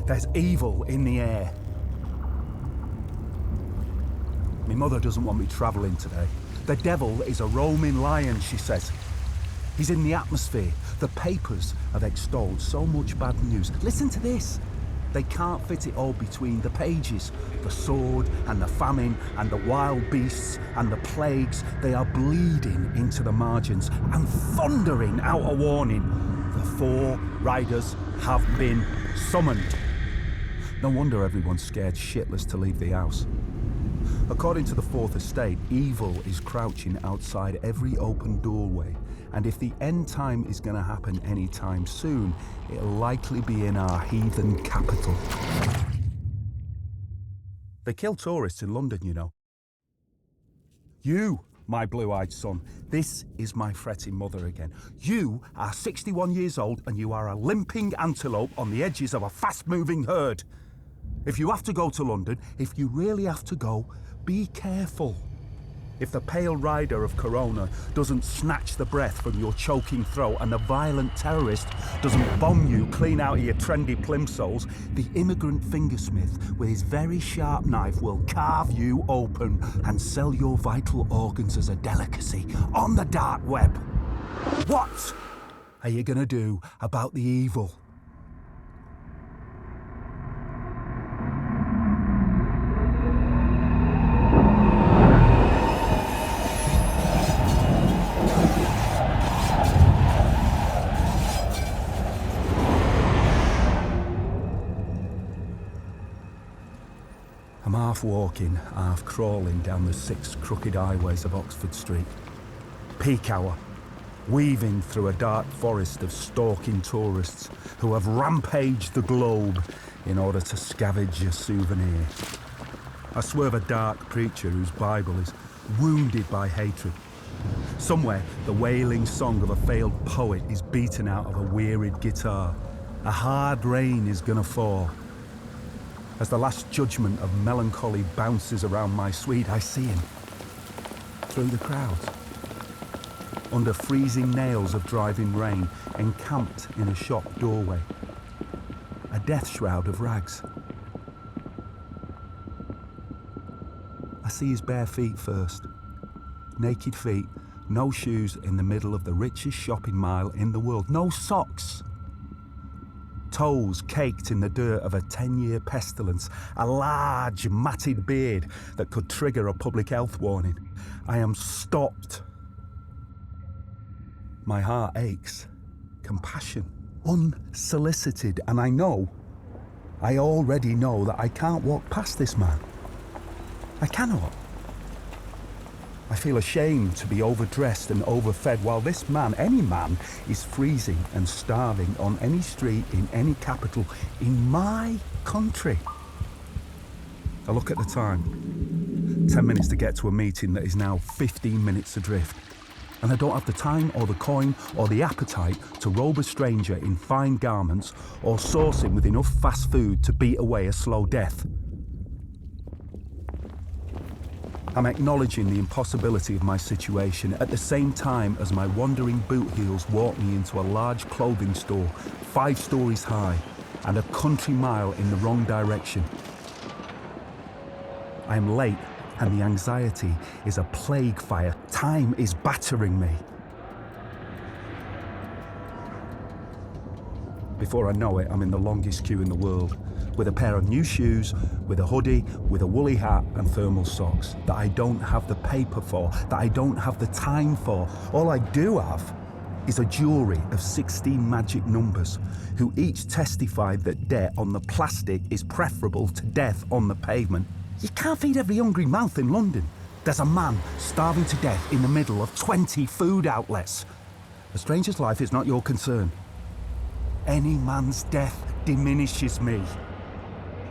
There's evil in the air. My mother doesn't want me travelling today. The devil is a roaming lion, she says. He's in the atmosphere. The papers have extolled so much bad news. Listen to this. They can't fit it all between the pages. The sword and the famine and the wild beasts and the plagues, they are bleeding into the margins and thundering out a warning. The 4 riders have been summoned. No wonder everyone's scared shitless to leave the house. According to the Fourth Estate, evil is crouching outside every open doorway. And if the end time is going to happen anytime soon, it'll likely be in our heathen capital. They kill tourists in London, you know. You, my blue-eyed son, this is my fretting mother again. You are 61 years old and you are a limping antelope on the edges of a fast-moving herd. If you have to go to London, if you really have to go, be careful. If the pale rider of Corona doesn't snatch the breath from your choking throat and the violent terrorist doesn't bomb you clean out of your trendy plimsolls, the immigrant fingersmith with his very sharp knife will carve you open and sell your vital organs as a delicacy on the dark web. What are you gonna do about the evil? I'm half walking, half crawling down the 6 crooked highways of Oxford Street. Peak hour, weaving through a dark forest of stalking tourists who have rampaged the globe in order to scavenge a souvenir. I swerve a dark preacher whose Bible is wounded by hatred. Somewhere, the wailing song of a failed poet is beaten out of a wearied guitar. A hard rain is gonna fall. As the last judgment of melancholy bounces around my suite, I see him through the crowds, under freezing nails of driving rain, encamped in a shop doorway, a death shroud of rags. I see his bare feet first, naked feet, no shoes in the middle of the richest shopping mile in the world, no socks. Toes caked in the dirt of a 10-year pestilence, a large matted beard that could trigger a public health warning. I am stopped. My heart aches. Compassion, unsolicited, and I already know that I can't walk past this man. I cannot. I feel ashamed to be overdressed and overfed while this man, any man, is freezing and starving on any street in any capital in my country. I look at the time. 10 minutes to get to a meeting that is now 15 minutes adrift. And I don't have the time or the coin or the appetite to robe a stranger in fine garments or sauce him with enough fast food to beat away a slow death. I'm acknowledging the impossibility of my situation at the same time as my wandering boot heels walk me into a large clothing store 5 stories high and a country mile in the wrong direction. I am late and the anxiety is a plague fire. Time is battering me. Before I know it, I'm in the longest queue in the world, with a pair of new shoes, with a hoodie, with a woolly hat and thermal socks that I don't have the paper for, that I don't have the time for. All I do have is a jury of 16 magic numbers who each testified that debt on the plastic is preferable to death on the pavement. You can't feed every hungry mouth in London. There's a man starving to death in the middle of 20 food outlets. A stranger's life is not your concern. Any man's death diminishes me.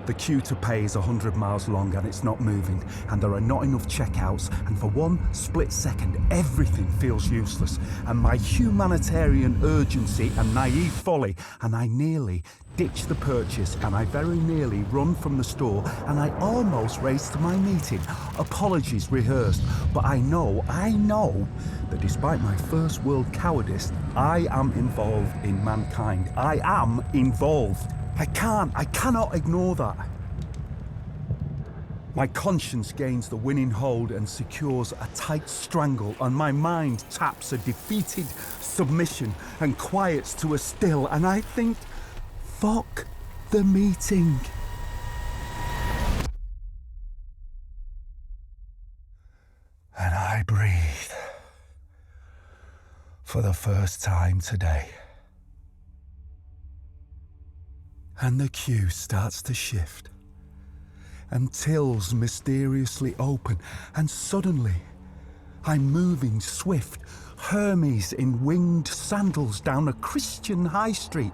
The queue to pay is 100 miles long and it's not moving, and there are not enough checkouts, and for one split second everything feels useless, and my humanitarian urgency and naive folly, and I nearly ditch the purchase, and I very nearly run from the store, and I almost race to my meeting. Apologies rehearsed, but I know that despite my first world cowardice, I am involved in mankind. I am involved. I cannot ignore that. My conscience gains the winning hold and secures a tight strangle, and my mind taps a defeated submission and quiets to a still, and I think, fuck the meeting. And I breathe for the first time today. And the queue starts to shift, and tills mysteriously open, and suddenly I'm moving swift, Hermes in winged sandals down a Christian high street,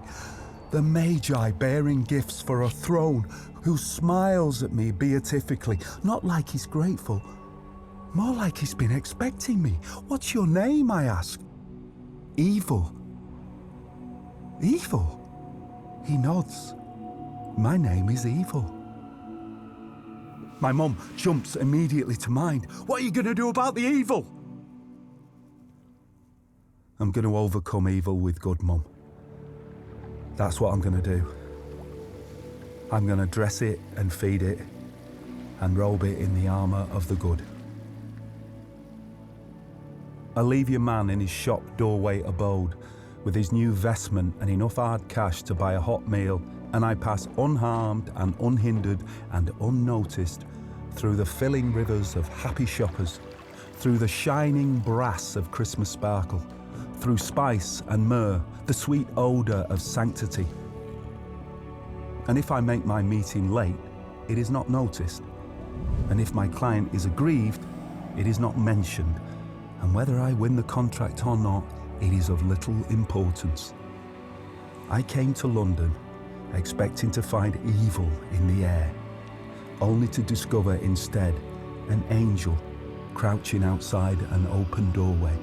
the Magi bearing gifts for a throne, who smiles at me beatifically, not like he's grateful, more like he's been expecting me. What's your name, I ask. Evil. Evil? He nods. My name is Evil. My mum jumps immediately to mind. What are you going to do about the evil? I'm going to overcome evil with good, Mum. That's what I'm going to do. I'm going to dress it and feed it and robe it in the armour of the good. I leave your man in his shop doorway abode with his new vestment and enough hard cash to buy a hot meal, and I pass unharmed and unhindered and unnoticed through the filling rivers of happy shoppers, through the shining brass of Christmas sparkle, through spice and myrrh, the sweet odour of sanctity. And if I make my meeting late, it is not noticed. And if my client is aggrieved, it is not mentioned. And whether I win the contract or not, it is of little importance. I came to London expecting to find evil in the air, only to discover instead an angel crouching outside an open doorway.